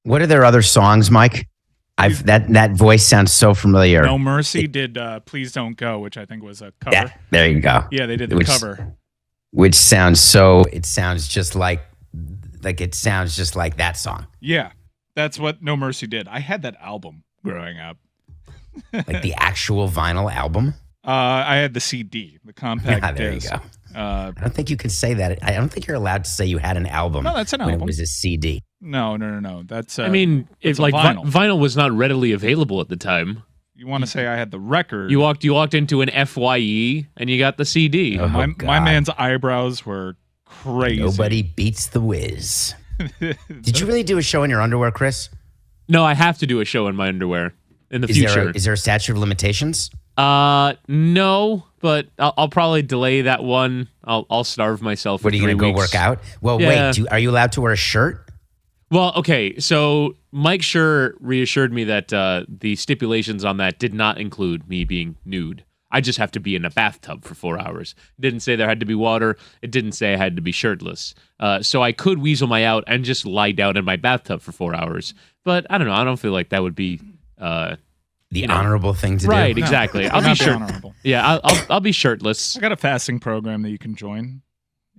What are their other songs, Mike? That voice sounds so familiar. No Mercy did Please Don't Go, which I think was a cover. Yeah, there you go. Yeah, they did the cover. Which sounds just like that song. Yeah, that's what No Mercy did. I had that album growing up. Like the actual vinyl album? I had the CD, the compact there disc. You go. I don't think you can say that. I don't think you're allowed to say you had an album. No, that's an album. When it was a CD. No. That's. I mean, if like vinyl was not readily available at the time. You want to say I had the record? You walked into an FYE and you got the CD. Oh, my man's eyebrows were crazy. Nobody beats the whiz. Did you really do a show in your underwear, Chris? No, I have to do a show in my underwear in the future. Is there a statute of limitations? No, but I'll probably delay that one. I'll starve myself. What, are you going to go work out? Well, yeah. Wait, are you allowed to wear a shirt? Well, okay, so Mike Schur reassured me that the stipulations on that did not include me being nude. I just have to be in a bathtub for 4 hours. It didn't say there had to be water. It didn't say I had to be shirtless. So I could weasel my out and just lie down in my bathtub for 4 hours. But I don't know. I don't feel like that would be... the honorable thing to do. Right, exactly. I'll be honorable. Yeah, I'll be shirtless. I got a fasting program that you can join.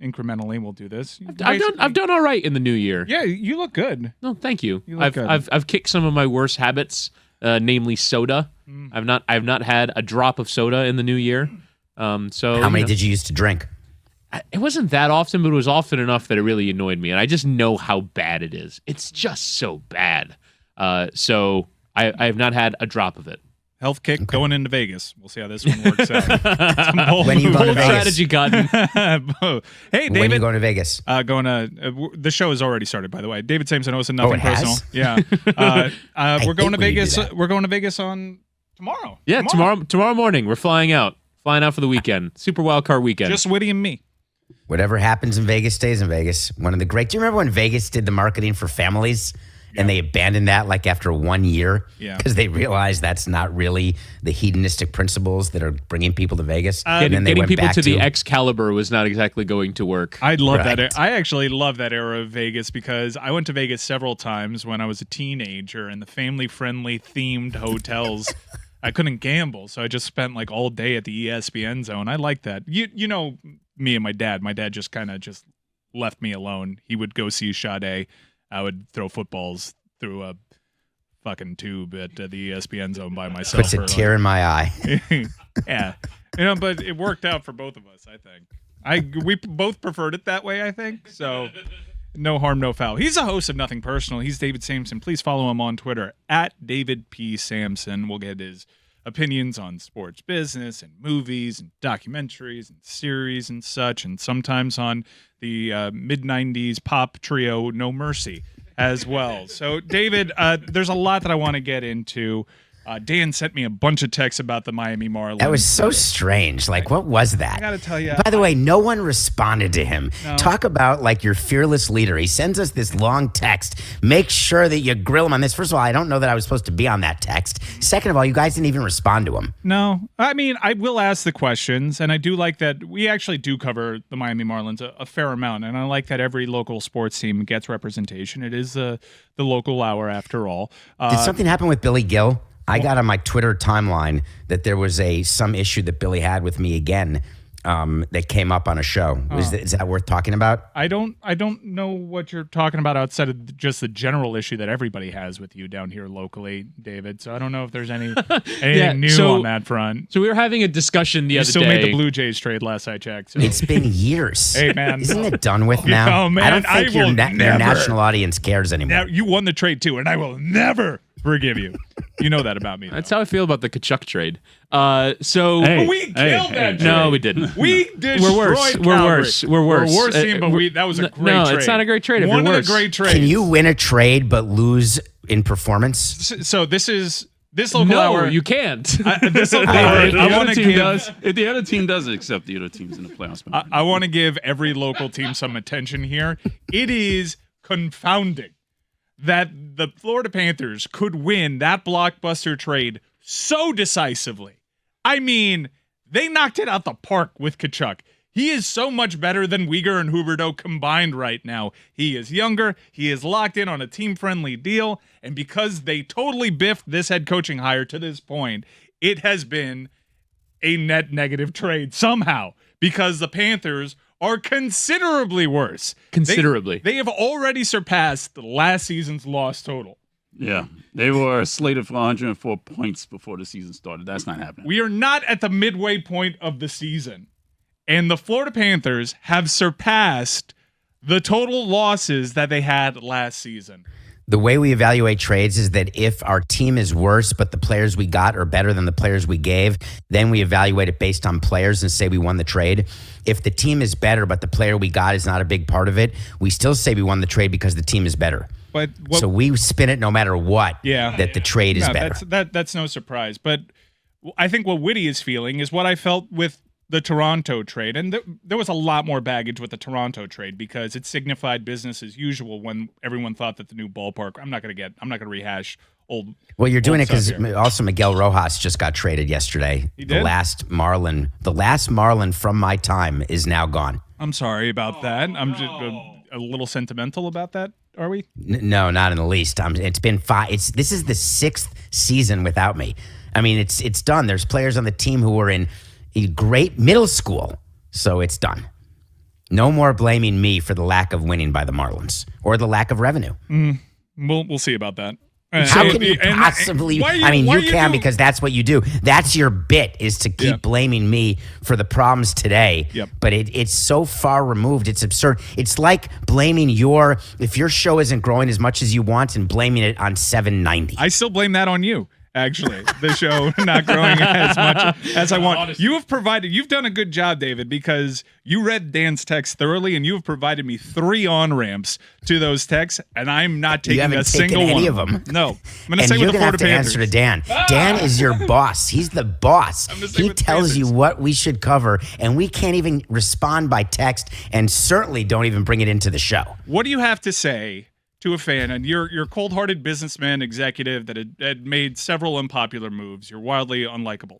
Incrementally, we'll do this. I've done all right in the new year. Yeah, you look good. No, thank you. You look good. I've kicked some of my worst habits, namely soda. I've not had a drop of soda in the new year. So how many did you used to drink? It wasn't that often, but it was often enough that it really annoyed me, and I just know how bad it is. It's just so bad. So I have not had a drop of it. Health kick going into Vegas. We'll see how this one works out. When you go to Vegas? Strategy gotten. Hey, David. When you going to Vegas? The show has already started, by the way. David Samson hosted Nothing Personal. Has? Yeah. We're going to Vegas. We're going to Vegas on tomorrow. Yeah, tomorrow morning. We're flying out for the weekend. Super Wild Card weekend. Just Witty and me. Whatever happens in Vegas stays in Vegas. One of the great. Do you remember when Vegas did the marketing for families? And they abandoned that like after 1 year because they realized that's not really the hedonistic principles that are bringing people to Vegas. Getting people to the Excalibur was not exactly going to work. I love that. I actually love that era of Vegas because I went to Vegas several times when I was a teenager, and the family-friendly themed hotels. I couldn't gamble, so I just spent like all day at the ESPN zone. I like that. You know me and my dad. My dad just kind of just left me alone. He would go see Sade. I would throw footballs through a fucking tube at the ESPN zone by myself. Puts a tear in my eye. Yeah. But it worked out for both of us, I think. We both preferred it that way, I think. So no harm, no foul. He's a host of Nothing Personal. He's David Samson. Please follow him on Twitter at David P. Samson. We'll get his opinions on sports business and movies and documentaries and series and such, and sometimes on the mid-90s pop trio No Mercy as well. So, David, there's a lot that I want to get into. Dan sent me a bunch of texts about the Miami Marlins. That was so strange. Like, what was that? I got to tell you. By the way, no one responded to him. No. Talk about like your fearless leader. He sends us this long text. Make sure that you grill him on this. First of all, I don't know that I was supposed to be on that text. Second of all, you guys didn't even respond to him. No. I mean, I will ask the questions, and I do like that we actually do cover the Miami Marlins a fair amount, and I like that every local sports team gets representation. It is the local hour after all. Did something happen with Billy Gill? I got on my Twitter timeline that there was some issue that Billy had with me again that came up on a show. Is that worth talking about? I don't know what you're talking about outside of just the general issue that everybody has with you down here locally, David. So I don't know if there's anything new on that front. So we were having a discussion the other day. You still made the Blue Jays trade last I checked. So. It's been years. Hey, man. Isn't it done with now? Oh, man, I don't think your national audience cares anymore. Now, you won the trade too, and I will never forgive you. You know that about me. That's how I feel about the Tkachuk trade. We killed that trade. No, we didn't. We destroyed We're worse. We're worse. We're worse team, but that was a great trade. No, it's not a great trade if One you're of worse. the great trades. Can you win a trade but lose in performance? So this local hour. No, you can't. This local hour. I want to give. If the other team does accept the other teams in the playoffs. I want to give every local team some attention here. It is confounding that the Florida Panthers could win that blockbuster trade so decisively. I mean, they knocked it out the park with Tkachuk. He is so much better than Weegar and Huberdeau combined right now. He is younger. He is locked in on a team-friendly deal. And because they totally biffed this head coaching hire to this point, it has been a net negative trade somehow because the Panthers are considerably worse. Considerably. They have already surpassed last season's loss total. Yeah, they were slated for 104 points before the season started. That's not happening. We are not at the midway point of the season. And the Florida Panthers have surpassed the total losses that they had last season. The way we evaluate trades is that if our team is worse, but the players we got are better than the players we gave, then we evaluate it based on players and say we won the trade. If the team is better, but the player we got is not a big part of it, we still say we won the trade because the team is better. But so we spin it no matter what, that the trade is better. That's no surprise. But I think what Witty is feeling is what I felt with the Toronto trade. And there was a lot more baggage with the Toronto trade because it signified business as usual when everyone thought that the new ballpark, I'm not going to rehash old. Well, you're doing it because also Miguel Rojas just got traded yesterday. He did? The last Marlin from my time is now gone. I'm sorry about that. I'm just a little sentimental about that. Are we? No, not in the least. It's been 5. This is the 6th season without me. I mean, it's done. There's players on the team who were in a great middle school, so it's done. No more blaming me for the lack of winning by the Marlins or the lack of revenue. We'll see about that. How can you possibly? You can because that's what you do. That's your bit, is to keep blaming me for the problems today. Yep. But it's so far removed. It's absurd. It's like blaming if your show isn't growing as much as you want and blaming it on 790. I still blame that on you. Actually, the show not growing as much as I want. Honestly. You've done a good job, David, because you read Dan's text thoroughly, and you have provided me 3 on-ramps to those texts, and I'm not taking a single one of them. No. I'm going to say with the Florida Panthers. And you're going to have to answer to Dan. Dan is your boss. He's the boss. He tells you what we should cover, and we can't even respond by text, and certainly don't even bring it into the show. What do you have to say to a fan, and you're a cold-hearted businessman executive that had made several unpopular moves? You're wildly unlikable.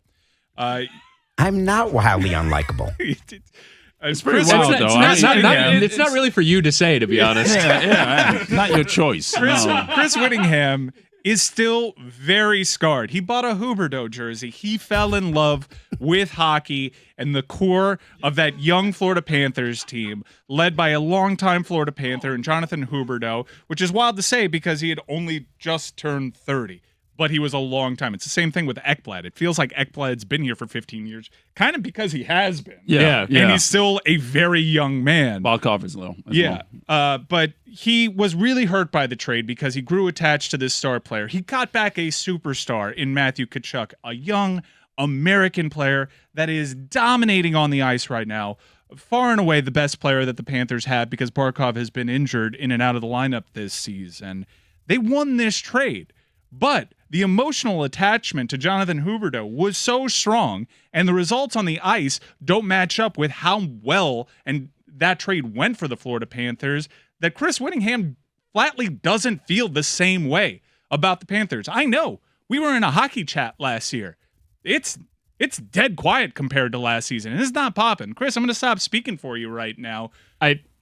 I'm not wildly unlikable. It's pretty wild, though. It's not really for you to say, to be honest. Yeah, not your choice. Chris Whittingham is still very scarred. He bought a Huberdeau jersey. He fell in love with hockey and the core of that young Florida Panthers team, led by a longtime Florida Panther and Jonathan Huberdeau, which is wild to say because he had only just turned 30. But he was a long time. It's the same thing with Ekblad. It feels like Ekblad's been here for 15 years, kind of because he has been. Yeah. And he's still a very young man. Balkov is low. But he was really hurt by the trade because he grew attached to this star player. He got back a superstar in Matthew Tkachuk, a young American player that is dominating on the ice right now. Far and away the best player that the Panthers have because Barkov has been injured in and out of the lineup this season. They won this trade. But the emotional attachment to Jonathan Huberdeau was so strong, and the results on the ice don't match up with how well and that trade went for the Florida Panthers, that Chris Whittingham flatly doesn't feel the same way about the Panthers. I know. We were in a hockey chat last year. It's dead quiet compared to last season, and it's not popping. Chris, I'm going to stop speaking for you right now.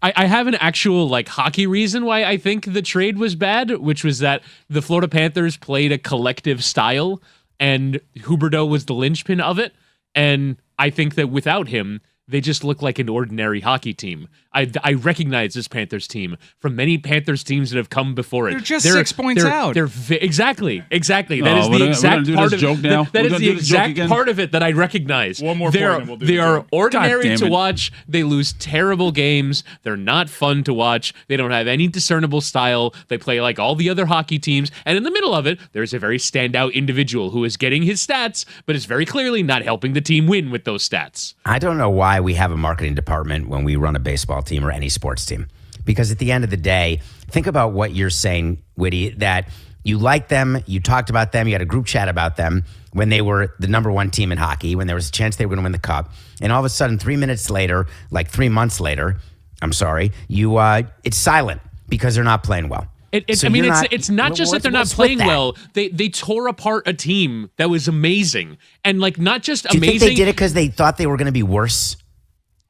I have an actual hockey reason why I think the trade was bad, which was that the Florida Panthers played a collective style and Huberdeau was the linchpin of it. And I think that without him, they just look like an ordinary hockey team. I recognize this Panthers team from many Panthers teams that have come before it. They're just 6 points out. Exactly. That is the exact part of it. That is the exact part of it that I recognize. One more point and we'll do They are joke. ordinary to watch. They lose terrible games. They're not fun to watch. They don't have any discernible style. They play like all the other hockey teams. And in the middle of it, there's a very standout individual who is getting his stats, but is very clearly not helping the team win with those stats. I don't know why we have a marketing department when we run a baseball team or any sports team. Because at the end of the day, think about what you're saying, Witty, that you like them, you talked about them, you had a group chat about them when they were the number 1 team in hockey, when there was a chance they were going to win the cup. And all of a sudden, 3 minutes later, 3 months later, it's silent because they're not playing well. It's not just that they're not playing well. They tore apart a team that was amazing. And not just amazing. Do you think they did it because they thought they were going to be worse?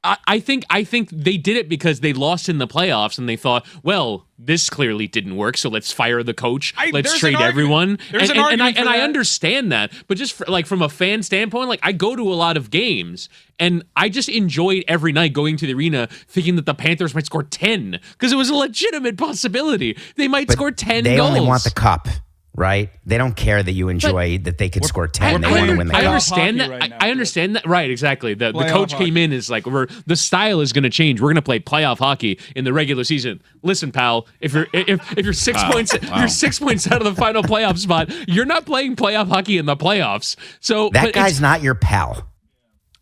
I think they did it because they lost in the playoffs and they thought, well, this clearly didn't work, so let's fire the coach. Let's trade everyone. And I understand that, but just from a fan standpoint, like I go to a lot of games and I just enjoyed every night going to the arena thinking that the Panthers might score 10 because it was a legitimate possibility. They might score 10 they goals. They only want the cup. Right? They don't care that you enjoy that they could score 10. They want to win the cup. I understand that. I understand that. Right, exactly. The coach came in is like, the style is going to change. We're going to play playoff hockey in the regular season. Listen, pal, if you're 6 points if you're 6 points out of the final playoff spot, you're not playing playoff hockey in the playoffs. So that guy's not your pal.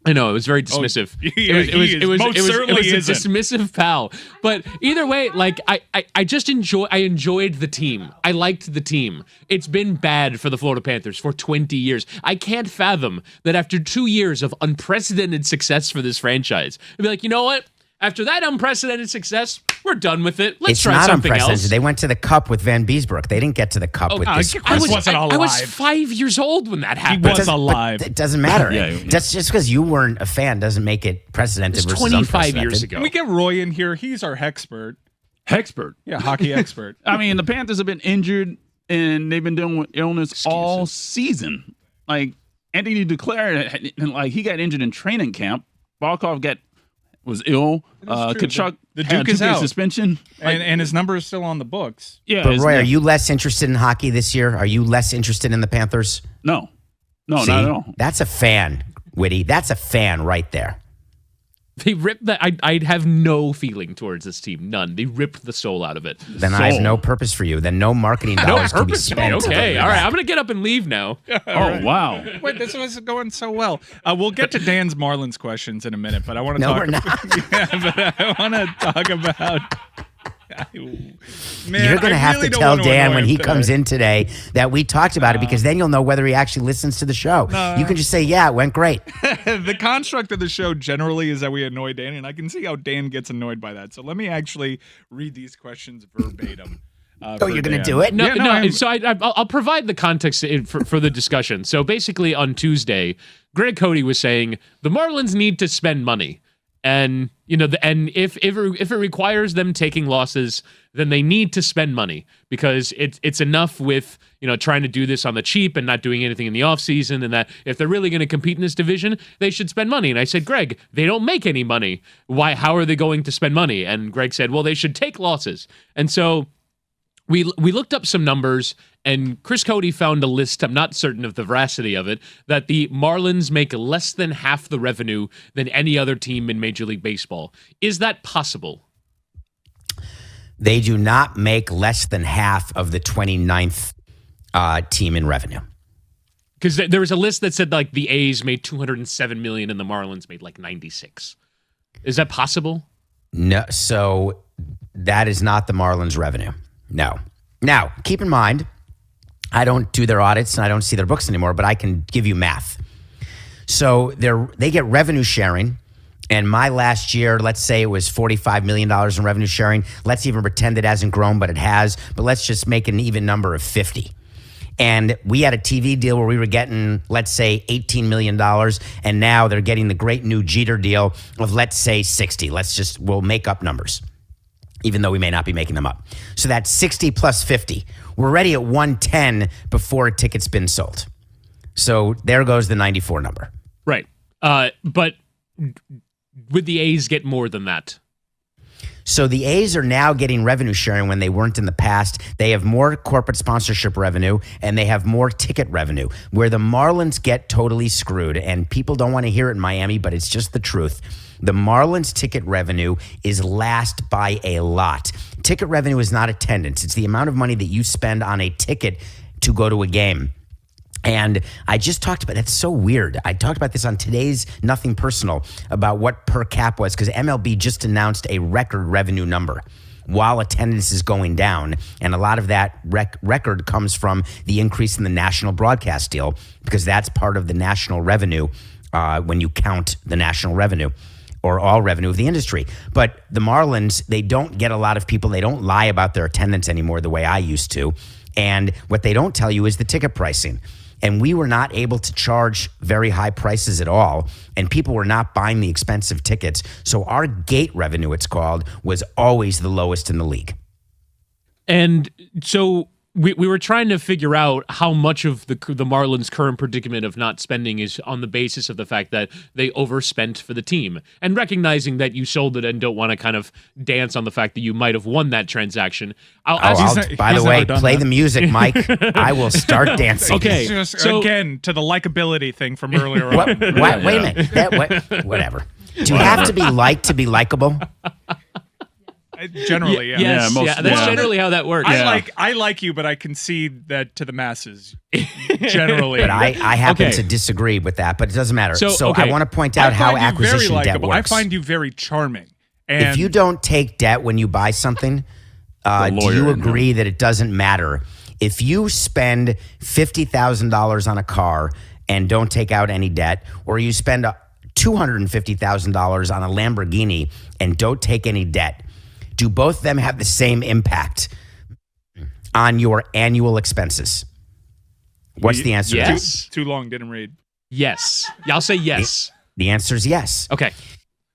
I know, it was very dismissive. It was a dismissive pal. But either way, like I enjoyed the team. I liked the team. It's been bad for the Florida Panthers for 20 years. I can't fathom that after 2 years of unprecedented success for this franchise, I'd be like, you know what? After that unprecedented success, we're done with it. Let's try something else. They went to the cup with Van Beesbrook. They didn't get to the cup with this. I was 5 years old when that happened. He was alive. It doesn't matter. That's just because you weren't a fan doesn't make it precedented versus 25 years ago. Can we get Roy in here? He's our hexpert. Hexpert? Yeah, hockey expert. I mean, the Panthers have been injured, and they've been dealing with illness all season. Like, Anthony declared, like, he got injured in training camp. Barkov was ill. Tkachuk the had Duke is out. Suspension. And his number is still on the books. Yeah. But Roy, are you less interested in hockey this year? Are you less interested in the Panthers? No. No, See, not at all. That's a fan, Witty. That's a fan right there. They ripped that. I'd have no feeling towards this team. None. They ripped the soul out of it. Then I have no purpose for you. Then no marketing dollars can be spent. Okay. All right. I'm going to get up and leave now. Wow. Wait, this was going so well. We'll get to Dan's Marlins questions in a minute, but I want to No, talk. we're not. But I want to talk about. Man, You're going to have really to tell Dan when he today. comes in today that we talked about it, because then you'll know whether he actually listens to the show. You can just say, yeah, it went great. The construct of the show generally is that we annoy Dan, and I can see how Dan gets annoyed by that. So let me actually read these questions verbatim. Oh, you're going to do it? No. So I'll provide the context for the discussion. So basically on Tuesday, Greg Cody was saying the Marlins need to spend money. And if it requires them taking losses, then they need to spend money, because it's enough with trying to do this on the cheap and not doing anything in the offseason, and that if they're really going to compete in this division, they should spend money. And I said, Greg, they don't make any money. Why? How are they going to spend money? And Greg said, well, they should take losses. And so we looked up some numbers, and Chris Cody found a list, I'm not certain of the veracity of it, that the Marlins make less than half the revenue than any other team in Major League Baseball. Is that possible? They do not make less than half of the 29th team in revenue. Because there was a list that said like the A's made $207 million and the Marlins made like 96. Is that possible? No, so that is not the Marlins' revenue. No. Now, keep in mind, I don't do their audits and I don't see their books anymore, but I can give you math. So they get revenue sharing, and my last year, let's say it was $45 million in revenue sharing. Let's even pretend it hasn't grown, but it has. But let's just make an even number of 50. And we had a TV deal where we were getting, let's say, $18 million, and now they're getting the great new Jeter deal of, let's say, 60. We'll make up numbers, even though we may not be making them up. So that's 60 plus 50. We're already at 110 before a ticket's been sold. So there goes the 94 number. Right. But would the A's get more than that? So the A's are now getting revenue sharing when they weren't in the past. They have more corporate sponsorship revenue, and they have more ticket revenue, where the Marlins get totally screwed. And people don't want to hear it in Miami, but it's just the truth. The Marlins ticket revenue is last by a lot. Ticket revenue is not attendance. It's the amount of money that you spend on a ticket to go to a game. And I just talked about, that's so weird. I talked about this on today's Nothing Personal about what per cap was, because MLB just announced a record revenue number while attendance is going down. And a lot of that record comes from the increase in the national broadcast deal, because that's part of the national revenue when you count the national revenue or all revenue of the industry. But the Marlins, they don't get a lot of people. They don't lie about their attendance anymore the way I used to. And what they don't tell you is the ticket pricing. And we were not able to charge very high prices at all. And people were not buying the expensive tickets. So our gate revenue, it's called, was always the lowest in the league. And so we were trying to figure out how much of the Marlins' current predicament of not spending is on the basis of the fact that they overspent for the team. And recognizing that you sold it and don't want to kind of dance on the fact that you might have won that transaction. By the way, play the music, Mike. I will start dancing. Okay. So again, to the likability thing from earlier on. Wait a minute. Whatever. Do you have to be liked to be likable? Generally, yeah. Yes, that's generally how that works. I like you, but I concede that to the masses. Generally, but I happen to disagree with that. But it doesn't matter. So I want to point out how acquisition debt works. I find you very charming. And if you don't take debt when you buy something, do you agree that it doesn't matter if you spend $50,000 on a car and don't take out any debt, or you spend $250,000 on a Lamborghini and don't take any debt? Do both of them have the same impact on your annual expenses? What's the answer? Yes. Too long, didn't read. Yes. I'll say yes. The answer is yes. Okay.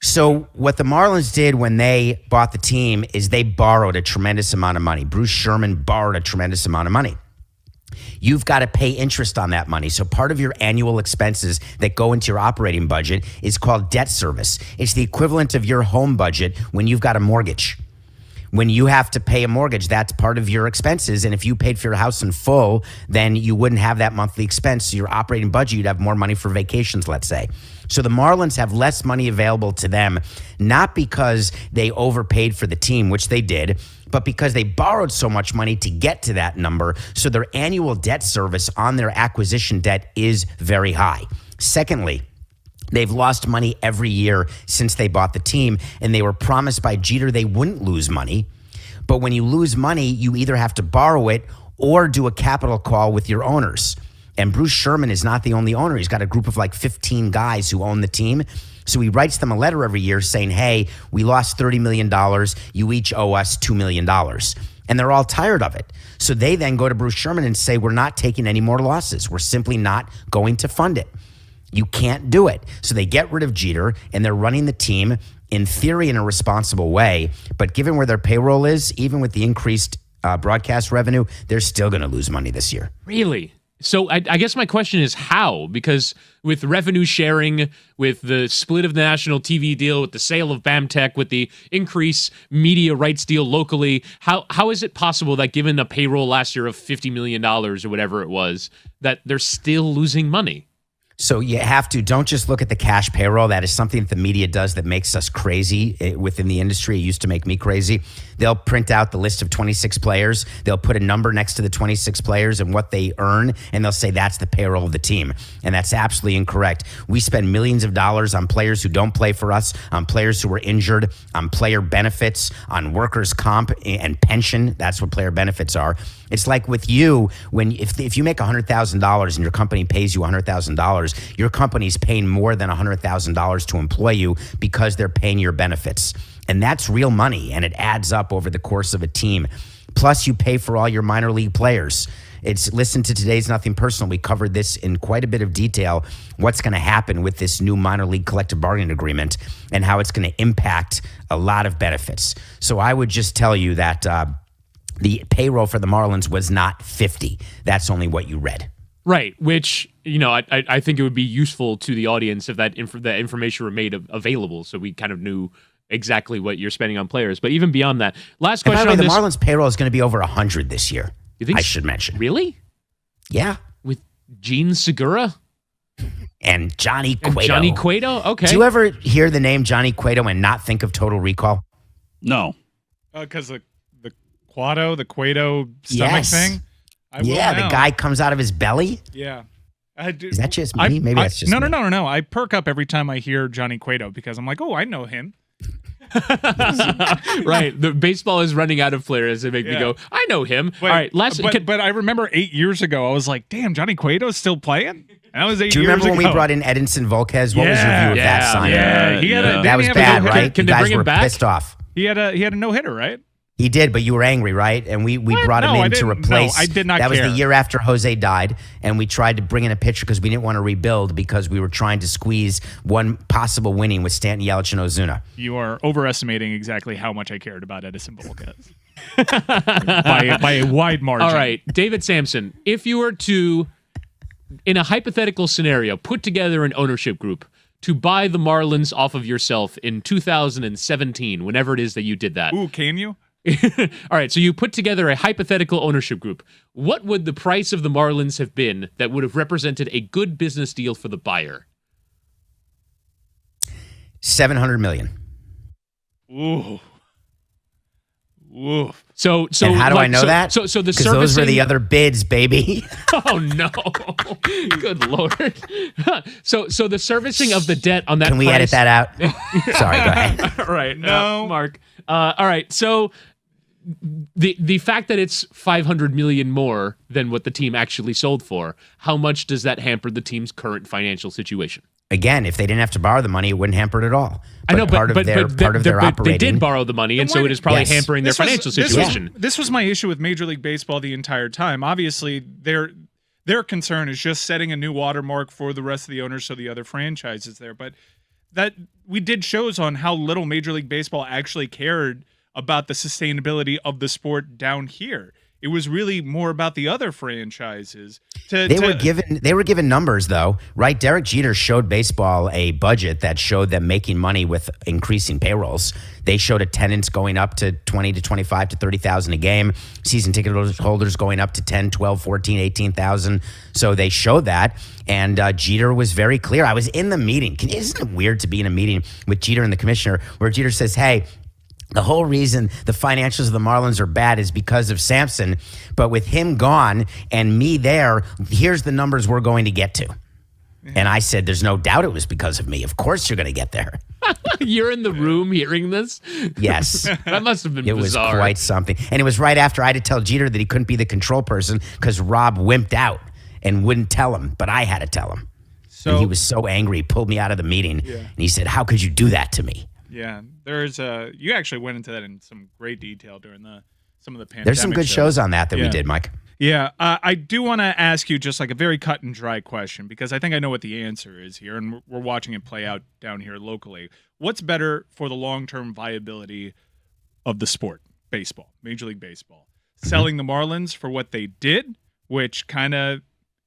So what the Marlins did when they bought the team is they borrowed a tremendous amount of money. Bruce Sherman borrowed a tremendous amount of money. You've got to pay interest on that money. So part of your annual expenses that go into your operating budget is called debt service. It's the equivalent of your home budget when you've got a mortgage. When you have to pay a mortgage, that's part of your expenses. And if you paid for your house in full, then you wouldn't have that monthly expense. So your operating budget, you'd have more money for vacations, let's say. So the Marlins have less money available to them, not because they overpaid for the team, which they did, but because they borrowed so much money to get to that number. So their annual debt service on their acquisition debt is very high. Secondly, they've lost money every year since they bought the team, and they were promised by Jeter they wouldn't lose money. But when you lose money, you either have to borrow it or do a capital call with your owners. And Bruce Sherman is not the only owner. He's got a group of like 15 guys who own the team. So he writes them a letter every year saying, hey, we lost $30 million. You each owe us $2 million. And they're all tired of it. So they then go to Bruce Sherman and say, we're not taking any more losses. We're simply not going to fund it. You can't do it. So they get rid of Jeter, and they're running the team, in theory, in a responsible way. But given where their payroll is, even with the increased broadcast revenue, they're still going to lose money this year. Really? So I guess my question is how? Because with revenue sharing, with the split of the national TV deal, with the sale of BAMTech, with the increased media rights deal locally, how is it possible that given a payroll last year of $50 million or whatever it was, that they're still losing money? So you have to, don't just look at the cash payroll. That is something that the media does that makes us crazy within the industry. It used to make me crazy. They'll print out the list of 26 players. They'll put a number next to the 26 players and what they earn, and they'll say that's the payroll of the team. And that's absolutely incorrect. We spend millions of dollars on players who don't play for us, on players who were injured, on player benefits, on workers' comp and pension. That's what player benefits are. It's like with you, if you make $100,000 and your company pays you $100,000, your company's paying more than $100,000 to employ you because they're paying your benefits. And that's real money, and it adds up over the course of a team. Plus, you pay for all your minor league players. Listen to today's Nothing Personal. We covered this in quite a bit of detail, what's going to happen with this new minor league collective bargaining agreement and how it's going to impact a lot of benefits. So I would just tell you that the payroll for the Marlins was not 50. That's only what you read. Right, which, I think it would be useful to the audience if that information were made available so we kind of knew exactly what you're spending on players. But even beyond that, last question and by the way, on the Marlins payroll is going to be over 100 this year. You think I should mention. Really? Yeah. With Gene Segura? And Johnny Cueto. Johnny Cueto? Okay. Do you ever hear the name Johnny Cueto and not think of Total Recall? No. Because the Cueto stomach thing? The guy comes out of his belly? Yeah. Is that just me? Maybe that's just me. No. I perk up every time I hear Johnny Cueto because I'm like, oh, I know him. Right. The baseball is running out of players that make me go, I know him. But, all right. But I remember 8 years ago, I was like, damn, Johnny Cueto's still playing? And that was 8 years ago. Do you remember when we brought in Edinson Volquez? What was your view of that sign? Yeah. That was bad, right? Can you they guys bring him were back? pissed off. He had a no-hitter, right? He did, but you were angry, right? And we brought him in to replace. No, I did not That care. was the year after Jose died, and we tried to bring in a pitcher because we didn't want to rebuild because we were trying to squeeze one possible winning with Stanton, Yelich, and Ozuna. You are overestimating exactly how much I cared about Edison Volquez. by a wide margin. All right, David Samson, if you were to, in a hypothetical scenario, put together an ownership group to buy the Marlins off of yourself in 2017, whenever it is that you did that. Ooh, can you? All right, so you put together a hypothetical ownership group. What would the price of the Marlins have been that would have represented a good business deal for the buyer? $700 million. Ooh. Ooh. So and how do I know that? So the because servicing. those were the other bids, baby. Oh no! Good lord! So the servicing of the debt on that. Can we edit that out? Sorry, go ahead. All right, No. Mark. All right, so the fact that it's $500 million more than what the team actually sold for, how much does that hamper the team's current financial situation? Again, if they didn't have to borrow the money, it wouldn't hamper it at all. I know, part of their operating. they did borrow the money, and so it is probably Yes. hampering their financial situation. This was my issue with Major League Baseball the entire time. Obviously, their concern is just setting a new watermark for the rest of the owners, so the other franchises there. But that we did shows on how little Major League Baseball actually cared about the sustainability of the sport down here. It was really more about the other franchises. They were given numbers though, right? Derek Jeter showed baseball a budget that showed them making money with increasing payrolls. They showed attendance going up to 20 to 25 to 30,000 a game, season ticket holders going up to 10, 12, 14, 18,000. So they showed that, and Jeter was very clear. I was in the meeting. Isn't it weird to be in a meeting with Jeter and the commissioner where Jeter says, hey, the whole reason the financials of the Marlins are bad is because of Samson, but with him gone and me there, here's the numbers we're going to get to. And I said, there's no doubt it was because of me. Of course you're going to get there. You're in the room hearing this? Yes. That must have been It bizarre. was quite something. And it was right after I had to tell Jeter that he couldn't be the control person because Rob wimped out and wouldn't tell him, but I had to tell him. So and he was so angry, he pulled me out of the meeting, and he said, how could you do that to me? Yeah, you actually went into that in some great detail during some of the pandemic. There's some good shows on that we did, Mike. Yeah, I do want to ask you just like a very cut and dry question because I think I know what the answer is here, and we're watching it play out down here locally. What's better for the long-term viability of the sport, baseball, Major League Baseball? Selling the Marlins for what they did, which kind of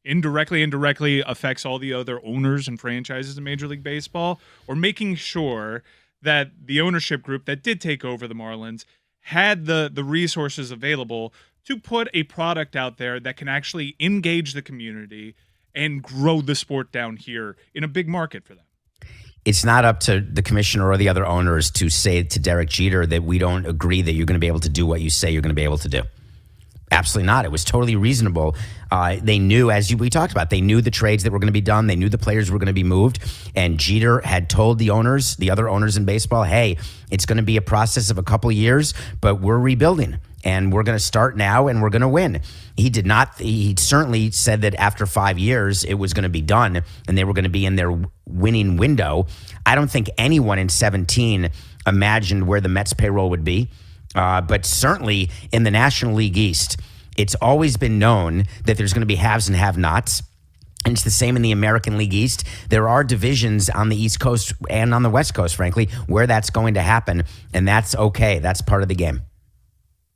indirectly affects all the other owners and franchises in Major League Baseball, or making sure that the ownership group that did take over the Marlins had the resources available to put a product out there that can actually engage the community and grow the sport down here in a big market for them. It's not up to the commissioner or the other owners to say to Derek Jeter that we don't agree that you're going to be able to do what you say you're going to be able to do. Absolutely not. It was totally reasonable. They knew, as we talked about, they knew the trades that were going to be done. They knew the players were going to be moved. And Jeter had told the owners, the other owners in baseball, hey, it's going to be a process of a couple of years, but we're rebuilding. And we're going to start now, and we're going to win. He did not. He certainly said that after 5 years, it was going to be done, and they were going to be in their winning window. I don't think anyone in 17 imagined where the Mets payroll would be. But certainly in the National League East, it's always been known that there's going to be haves and have-nots. And it's the same in the American League East. There are divisions on the East Coast and on the West Coast, frankly, where that's going to happen. And that's okay. That's part of the game.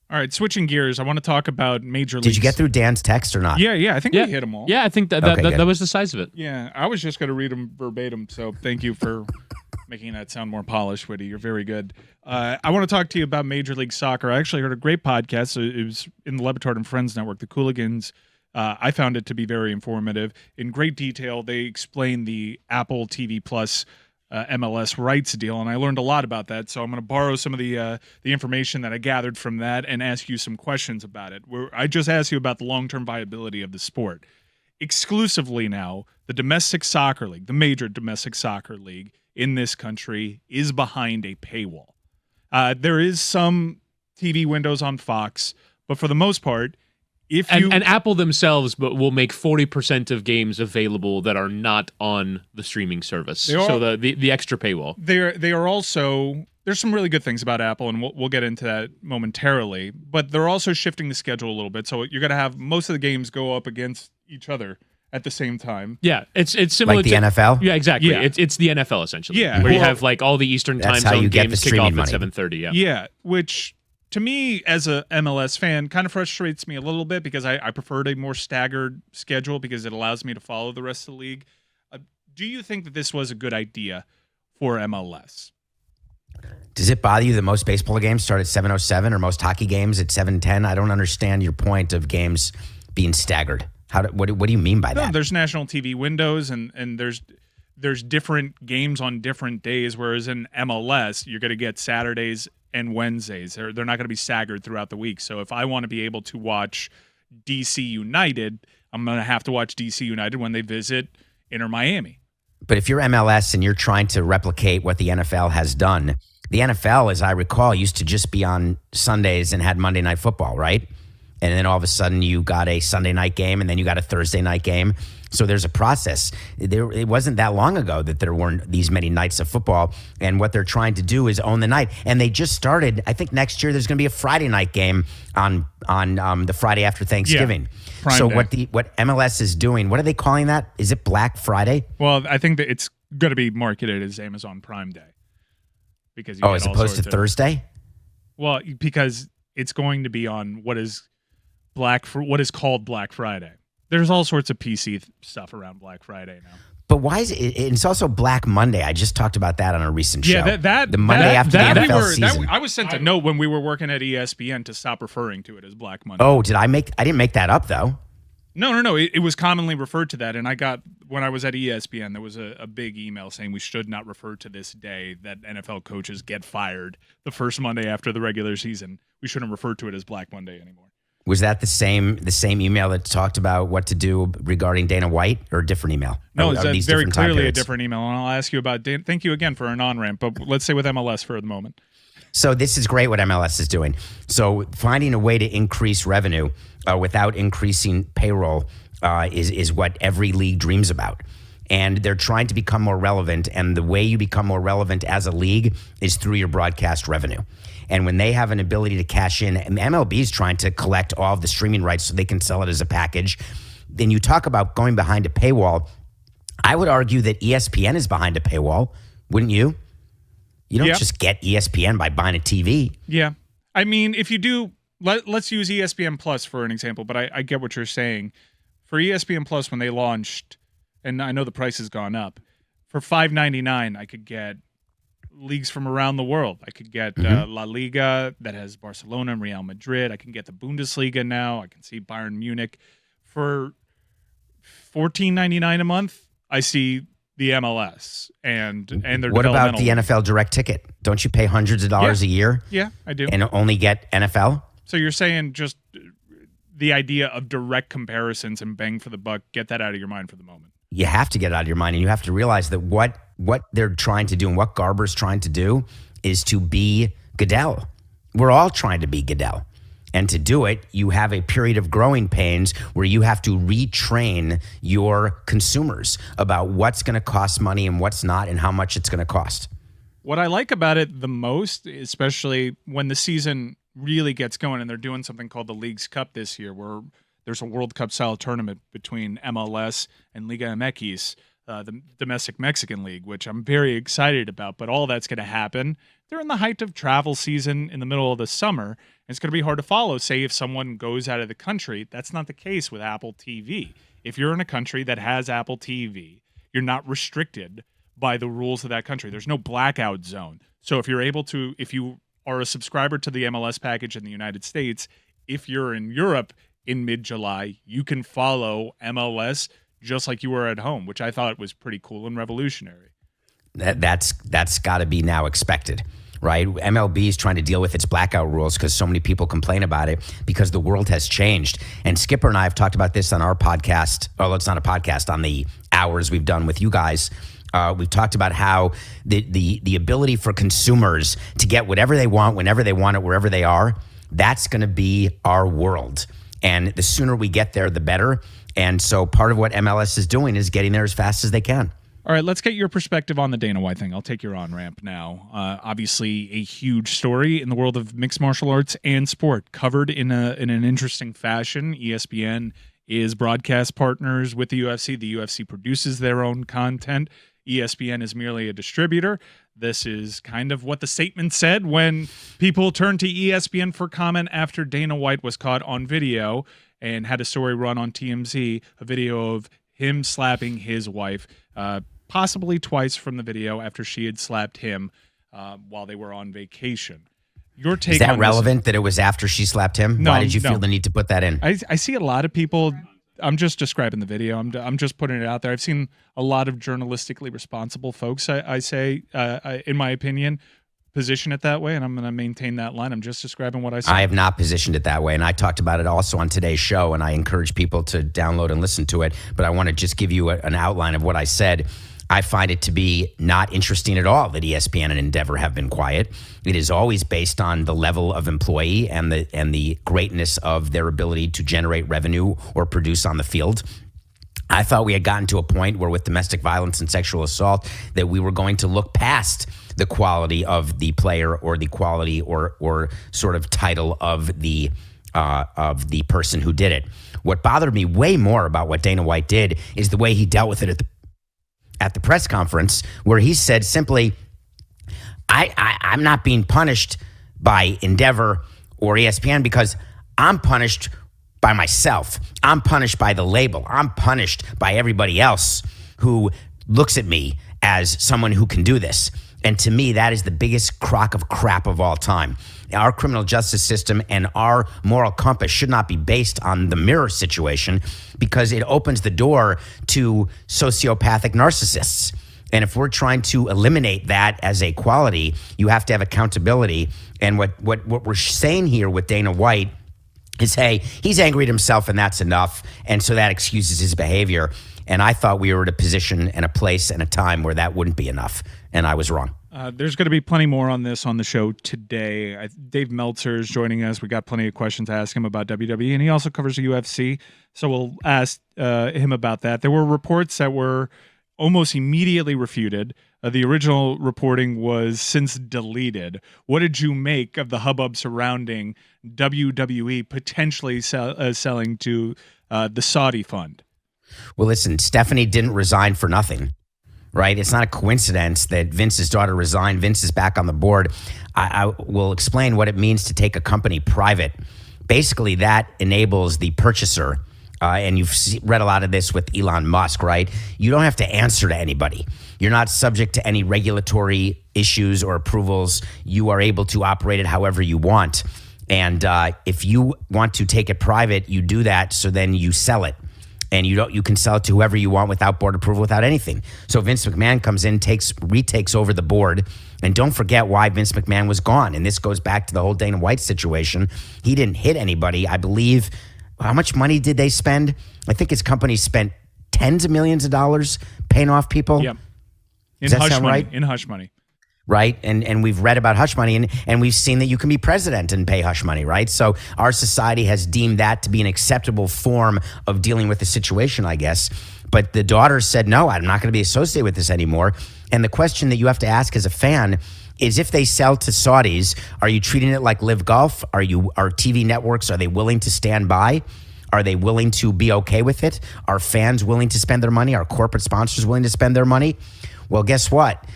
All right, switching gears, I want to talk about Major League. Did you get through Dan's text or not? Yeah, I think we hit them all. Yeah, I think that was the size of it. Yeah, I was just going to read them verbatim, so thank you for making that sound more polished, Witty. You're very good. I want to talk to you about Major League Soccer. I actually heard a great podcast. It was in the Le Batard and Friends Network, the Cooligans. I found it to be very informative. In great detail, they explain the Apple TV Plus MLS rights deal, and I learned a lot about that. So I'm going to borrow some of the information that I gathered from that and ask you some questions about it. I just asked you about the long-term viability of the sport. Exclusively now, the domestic soccer league, the major domestic soccer league in this country, is behind a paywall. There is some TV windows on Fox, but for the most part, and Apple themselves will make 40% of games available that are not on the streaming service. So the extra paywall. They are also there's some really good things about Apple, and we'll get into that momentarily. But they're also shifting the schedule a little bit, so you're going to have most of the games go up against each other at the same time. Yeah, it's similar like the to NFL. Yeah, exactly. Yeah. It's the NFL essentially. Yeah. where you Well, have like all the Eastern time that's how zone you get games the kick off streaming at money. 7:30. Yeah. Yeah, which to me as a MLS fan kind of frustrates me a little bit because I preferred a more staggered schedule because it allows me to follow the rest of the league. Do you think that this was a good idea for MLS? Does it bother you that most baseball games start at 7:07 or most hockey games at 7:10? I don't understand your point of games being staggered. What do you mean by that? There's national TV windows and there's different games on different days, whereas in MLS, you're going to get Saturdays and Wednesdays. They're not going to be staggered throughout the week. So if I want to be able to watch DC United, I'm going to have to watch DC United when they visit Inter Miami. But if you're MLS and you're trying to replicate what the NFL has done, the NFL, as I recall, used to just be on Sundays and had Monday Night Football, right? And then all of a sudden you got a Sunday night game and then you got a Thursday night game. So there's a process. It wasn't that long ago that there weren't these many nights of football. And what they're trying to do is own the night. And they just started, I think next year there's going to be a Friday night game on the Friday after Thanksgiving. Prime So Day. what MLS is doing, what are they calling that? Is it Black Friday? Well, I think that it's going to be marketed as Amazon Prime Day. Because you get as all opposed to sorts of- Thursday? Well, because it's going to be on what is called Black Friday. There's all sorts of PC stuff around Black Friday now. But why is it? It's also Black Monday. I just talked about that on a recent show. Yeah, the Monday after the NFL season. I was sent a note when we were working at ESPN to stop referring to it as Black Monday. Oh, I didn't make that up though. No. It was commonly referred to that, and when I was at ESPN, there was a big email saying we should not refer to this day that NFL coaches get fired the first Monday after the regular season. We shouldn't refer to it as Black Monday anymore. Was that the same email that talked about what to do regarding Dana White, or a different email? No, Are it's these very different time clearly a periods? different email, and I'll ask you about Dan. Thank you again for a non-ramp, but let's stay with MLS for the moment. So this is great what MLS is doing. So finding a way to increase revenue without increasing payroll is what every league dreams about. And they're trying to become more relevant. And the way you become more relevant as a league is through your broadcast revenue. And when they have an ability to cash in, and MLB is trying to collect all of the streaming rights so they can sell it as a package. Then you talk about going behind a paywall. I would argue that ESPN is behind a paywall, wouldn't you? You don't just get ESPN by buying a TV. Yeah. I mean, if you do, let's use ESPN Plus for an example, but I get what you're saying. For ESPN Plus, when they launched, and I know the price has gone up, for $5.99, I could get leagues from around the world. I could get La Liga that has Barcelona and Real Madrid. I can get the Bundesliga now. I can see Bayern Munich. For $14.99 a month, I see the MLS and their What about the developmental- NFL direct ticket? Don't you pay hundreds of dollars a year Yeah, I do. and only get NFL? So you're saying just the idea of direct comparisons and bang for the buck, get that out of your mind for the moment. You have to get it out of your mind, and you have to realize that what they're trying to do and what Garber's trying to do is to be Goodell. We're all trying to be Goodell. And to do it, you have a period of growing pains where you have to retrain your consumers about what's going to cost money and what's not and how much it's going to cost. What I like about it the most, especially when the season really gets going and they're doing something called the Leagues Cup this year, where there's a World Cup style tournament between MLS and Liga MX, the domestic Mexican league, which I'm very excited about. But all that's going to happen during the height of travel season in the middle of the summer. It's going to be hard to follow. Say if someone goes out of the country, that's not the case with Apple TV. If you're in a country that has Apple TV, you're not restricted by the rules of that country. There's no blackout zone. So if you are a subscriber to the MLS package in the United States, if you're in Europe in mid-July, you can follow MLS just like you were at home, which I thought was pretty cool and revolutionary. That's got to be now expected, right? MLB is trying to deal with its blackout rules because so many people complain about it because the world has changed. And Skipper and I have talked about this on our podcast. Oh, it's not a podcast, on the hours we've done with you guys. We've talked about how the ability for consumers to get whatever they want, whenever they want it, wherever they are, that's going to be our world. And the sooner we get there, the better. And so part of what MLS is doing is getting there as fast as they can. All right, let's get your perspective on the Dana White thing. I'll take your on-ramp now. Obviously, a huge story in the world of mixed martial arts and sport, covered in an interesting fashion. ESPN is broadcast partners with the UFC. The UFC produces their own content. ESPN is merely a distributor. This is kind of what the statement said when people turned to ESPN for comment after Dana White was caught on video and had a story run on TMZ, a video of him slapping his wife, possibly twice from the video after she had slapped him while they were on vacation. Your take Is that on relevant that it was after she slapped him? No, Why did you no. feel the need to put that in? I see a lot of people. I'm just describing the video. I'm just putting it out there. I've seen a lot of journalistically responsible folks, I say, in my opinion, position it that way, and I'm going to maintain that line. I'm just describing what I saw. I have not positioned it that way, and I talked about it also on today's show, and I encourage people to download and listen to it, but I want to just give you an outline of what I said. I find it to be not interesting at all that ESPN and Endeavor have been quiet. It is always based on the level of employee and the greatness of their ability to generate revenue or produce on the field. I thought we had gotten to a point where with domestic violence and sexual assault that we were going to look past the quality of the player or the quality or sort of title of the person who did it. What bothered me way more about what Dana White did is the way he dealt with it at the press conference, where he said simply, I'm not being punished by Endeavor or ESPN because I'm punished by myself. I'm punished by the label. I'm punished by everybody else who looks at me as someone who can do this. And to me, that is the biggest crock of crap of all time. Our criminal justice system and our moral compass should not be based on the mirror situation because it opens the door to sociopathic narcissists. And if we're trying to eliminate that as a quality, you have to have accountability. And what we're saying here with Dana White is, hey, he's angry at himself and that's enough. And so that excuses his behavior. And I thought we were at a position and a place and a time where that wouldn't be enough. And I was wrong. There's going to be plenty more on this on the show today. Dave Meltzer is joining us. We got plenty of questions to ask him about WWE, and he also covers the UFC. So we'll ask him about that. There were reports that were almost immediately refuted. The original reporting was since deleted. What did you make of the hubbub surrounding WWE potentially selling to the Saudi fund? Well, listen, Stephanie didn't resign for nothing, right? It's not a coincidence that Vince's daughter resigned. Vince is back on the board. I will explain what it means to take a company private. Basically, that enables the purchaser, and you've read a lot of this with Elon Musk, right? You don't have to answer to anybody. You're not subject to any regulatory issues or approvals. You are able to operate it however you want. And if you want to take it private, you do that, so then you sell it. And you can sell it to whoever you want without board approval, without anything. So Vince McMahon comes in, retakes over the board. And don't forget why Vince McMahon was gone. And this goes back to the whole Dana White situation. He didn't hit anybody. I believe, how much money did they spend? I think his company spent tens of millions of dollars paying off people. Yep. Does that sound right? In hush money. Right? And we've read about hush money, and we've seen that you can be president and pay hush money, right? So our society has deemed that to be an acceptable form of dealing with the situation, I guess. But the daughter said, no, I'm not going to be associated with this anymore. And the question that you have to ask as a fan is, if they sell to Saudis, are you treating it like Live Golf? Are TV networks, are they willing to stand by? Are they willing to be okay with it? Are fans willing to spend their money? Are corporate sponsors willing to spend their money? Well, guess what?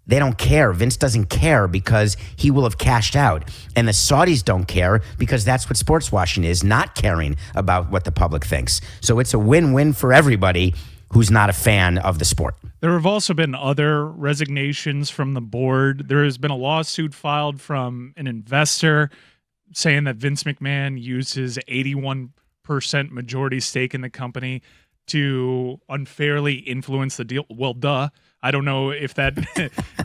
They don't care. Vince doesn't care because he will have cashed out. And the Saudis don't care because that's what sports washing is, not caring about what the public thinks. So it's a win-win for everybody who's not a fan of the sport. There have also been other resignations from the board. There has been a lawsuit filed from an investor saying that Vince McMahon used his 81% majority stake in the company to unfairly influence the deal. Well, duh. I don't know if that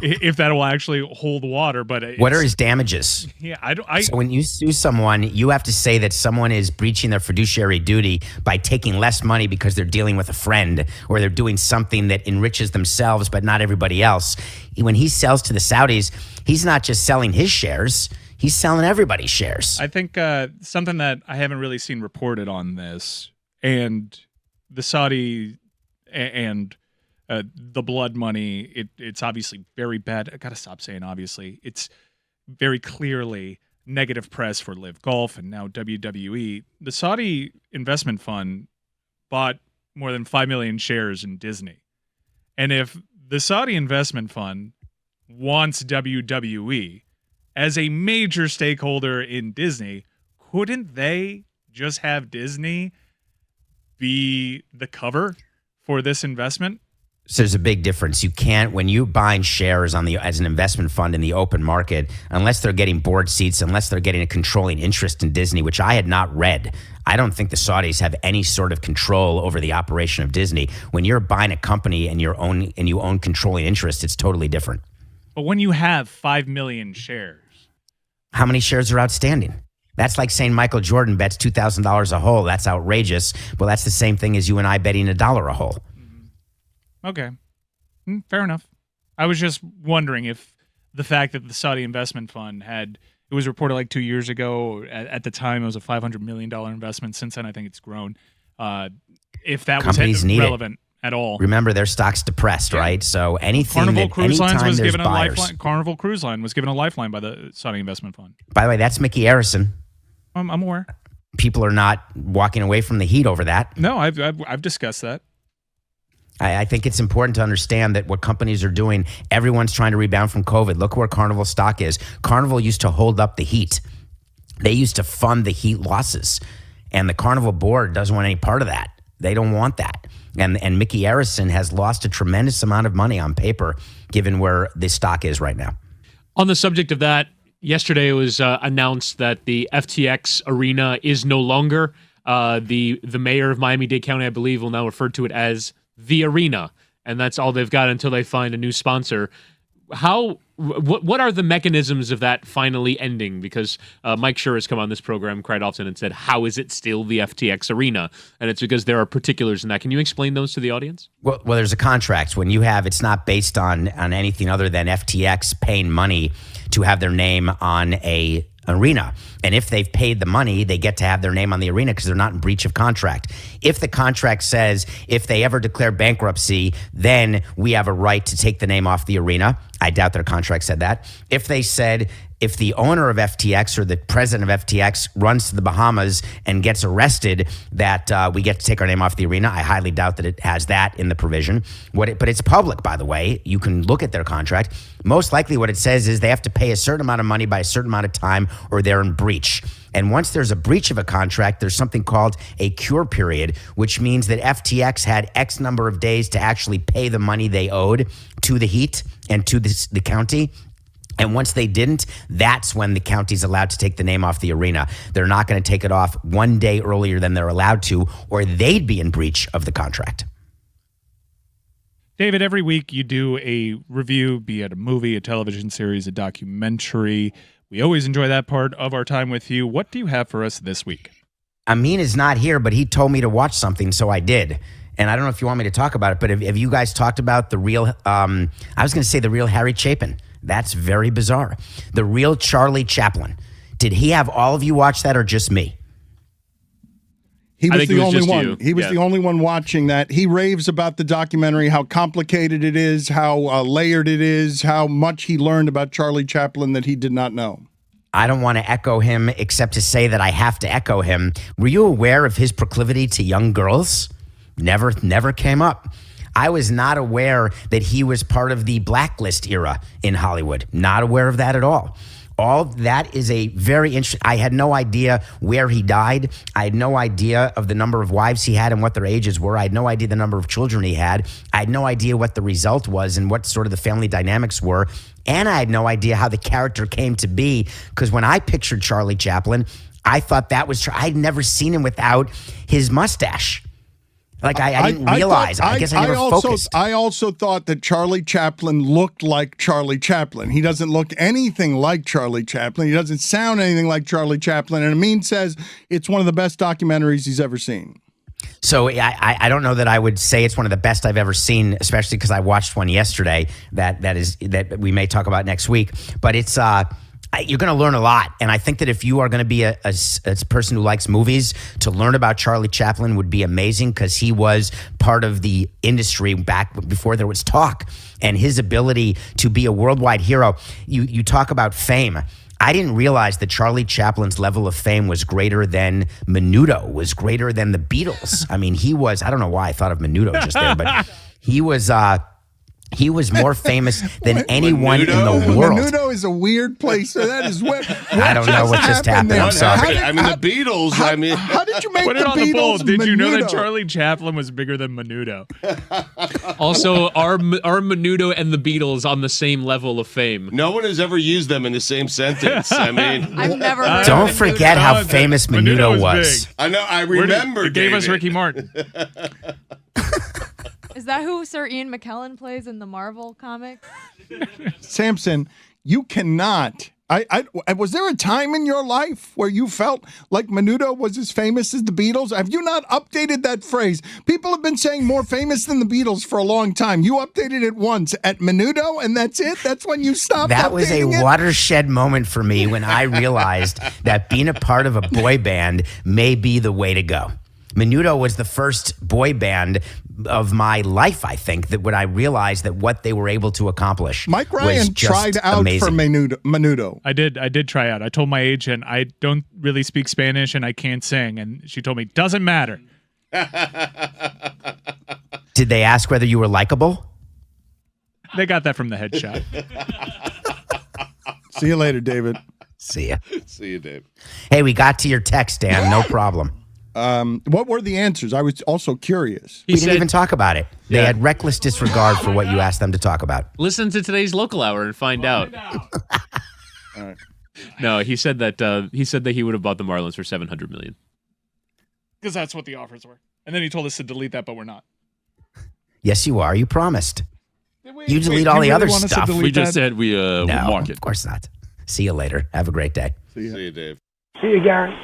if that will actually hold water, but what are his damages? Yeah, So when you sue someone, you have to say that someone is breaching their fiduciary duty by taking less money because they're dealing with a friend or they're doing something that enriches themselves but not everybody else. When he sells to the Saudis, he's not just selling his shares, he's selling everybody's shares. I think something that I haven't really seen reported on this, and the Saudi and the blood money. It's obviously very bad. I gotta stop saying obviously. It's very clearly negative press for Live Golf and now WWE. The Saudi investment fund bought more than 5 million shares in Disney. And if the Saudi investment fund wants WWE as a major stakeholder in Disney, couldn't they just have Disney be the cover for this investment? So there's a big difference. You can't, when you buying shares as an investment fund in the open market, unless they're getting board seats, unless they're getting a controlling interest in Disney, which I had not read. I don't think the Saudis have any sort of control over the operation of Disney. When you're buying a company and you own controlling interest, it's totally different. But when you have 5 million shares, how many shares are outstanding? That's like saying Michael Jordan bets $2,000 a hole. That's outrageous. Well, that's the same thing as you and I betting $1 a hole. Okay. Fair enough. I was just wondering if the fact that the Saudi investment fund it was reported like 2 years ago, at the time it was a $500 million investment. Since then, I think it's grown. If that Companies was relevant at all. Remember, their stock's depressed, right? So Carnival Cruise Lines was given a lifeline. Carnival Cruise Line was given a lifeline by the Saudi investment fund. By the way, that's Mickey Arison. I'm aware. People are not walking away from the heat over that. No, I've discussed that. I think it's important to understand that what companies are doing, everyone's trying to rebound from COVID. Look where Carnival stock is. Carnival used to hold up the heat. They used to fund the heat losses. And the Carnival board doesn't want any part of that. They don't want that. And Mickey Arison has lost a tremendous amount of money on paper, given where the stock is right now. On the subject of that, yesterday it was announced that the FTX Arena is no longer. The mayor of Miami-Dade County, I believe, will now refer to it as the Arena, and that's all they've got until they find a new sponsor. What are the mechanisms of that finally ending? Because Mike Schur has come on this program quite often and said, how is it still the FTX Arena? And it's because there are particulars in that. Can you explain those to the audience? Well, there's a contract. When you have, it's not based on anything other than FTX paying money to have their name on a arena. And if they've paid the money, they get to have their name on the arena because they're not in breach of contract. If the contract says if they ever declare bankruptcy, then we have a right to take the name off the arena. I doubt their contract said that. If they said if the owner of FTX or the president of FTX runs to the Bahamas and gets arrested, that we get to take our name off the arena, I highly doubt that it has that in the provision. But it's public, by the way. You can look at their contract. Most likely what it says is they have to pay a certain amount of money by a certain amount of time or they're in breach. And once there's a breach of a contract, there's something called a cure period, which means that FTX had X number of days to actually pay the money they owed to the Heat and to the county. And once they didn't, that's when the county's allowed to take the name off the arena. They're not going to take it off one day earlier than they're allowed to, or they'd be in breach of the contract. David, every week you do a review, be it a movie, a television series, a documentary. We always enjoy that part of our time with you. What do you have for us this week? Amin is not here, but he told me to watch something, so I did. And I don't know if you want me to talk about it, but have you guys talked about the real, I was going to say the real Harry Chapin. That's very bizarre. The real Charlie Chaplin. Did he have all of you watch that or just me? He was the only one. He was the only one watching that. He raves about the documentary, how complicated it is, how layered it is, how much he learned about Charlie Chaplin that he did not know. I don't want to echo him except to say that I have to echo him. Were you aware of his proclivity to young girls? Never came up. I was not aware that he was part of the blacklist era in Hollywood. Not aware of that at all. All that is a very interesting. I had no idea where he died. I had no idea of the number of wives he had and what their ages were. I had no idea the number of children he had. I had no idea what the result was and what sort of the family dynamics were. And I had no idea how the character came to be, because when I pictured Charlie Chaplin, I thought that was, I'd never seen him without his mustache. Like, I didn't realize. I guess I never focused. I also thought that Charlie Chaplin looked like Charlie Chaplin. He doesn't look anything like Charlie Chaplin. He doesn't sound anything like Charlie Chaplin. And Amin says it's one of the best documentaries he's ever seen. So I don't know that I would say it's one of the best I've ever seen, especially because I watched one yesterday that we may talk about next week. But it's you're going to learn a lot. And I think that if you are going to be a person who likes movies, to learn about Charlie Chaplin would be amazing, because he was part of the industry back before there was talk. And his ability to be a worldwide hero. You talk about fame. I didn't realize that Charlie Chaplin's level of fame was greater than Menudo, was greater than the Beatles. I mean, he was, I don't know why I thought of Menudo just there, but he was more famous than anyone in the world. Menudo is a weird place. So that is what I don't know what just happened. I'm sorry. I mean, the Beatles. How did you make Put the it on Beatles? the poll. Did you know that Menudo? Charlie Chaplin was bigger than Menudo? Also, are Menudo and the Beatles on the same level of fame? No one has ever used them in the same sentence. I mean, I've never heard Don't of forget Menudo. how famous Menudo was. big. I know. I remember. It gave us David. Ricky Martin. Is that who Sir Ian McKellen plays in the Marvel comics? Samson, you cannot. Was there a time in your life where you felt like Menudo was as famous as the Beatles? Have you not updated that phrase? People have been saying more famous than the Beatles for a long time. You updated it once at Menudo, and that's it? That's when you stopped That was a updating it? watershed moment for me when I realized that being a part of a boy band may be the way to go. Menudo was the first boy band of my life, I think, that when I realized that what they were able to accomplish. Mike was Ryan just tried out amazing. for Menudo. I did try out. I told my agent I don't really speak Spanish and I can't sing, and she told me doesn't matter. Did they ask whether you were likable? They got that from the headshot. See you later, David. See ya. See you, Dave. Hey, we got to your text, Dan. No problem. What were the answers? I was also curious. We didn't even talk about it. They Yeah. had reckless disregard for what you asked them to talk about. Listen to today's local hour and find out. All right. No, he said that he would have bought the Marlins for $700 million. Because that's what the offers were. And then he told us to delete that, but we're not. Yes, you are. You promised. You delete Wait, all you the really other want us to stuff. delete We just that? said we No, mark it. of course not. See you later. Have a great day. See you, Dave. See you, Gary.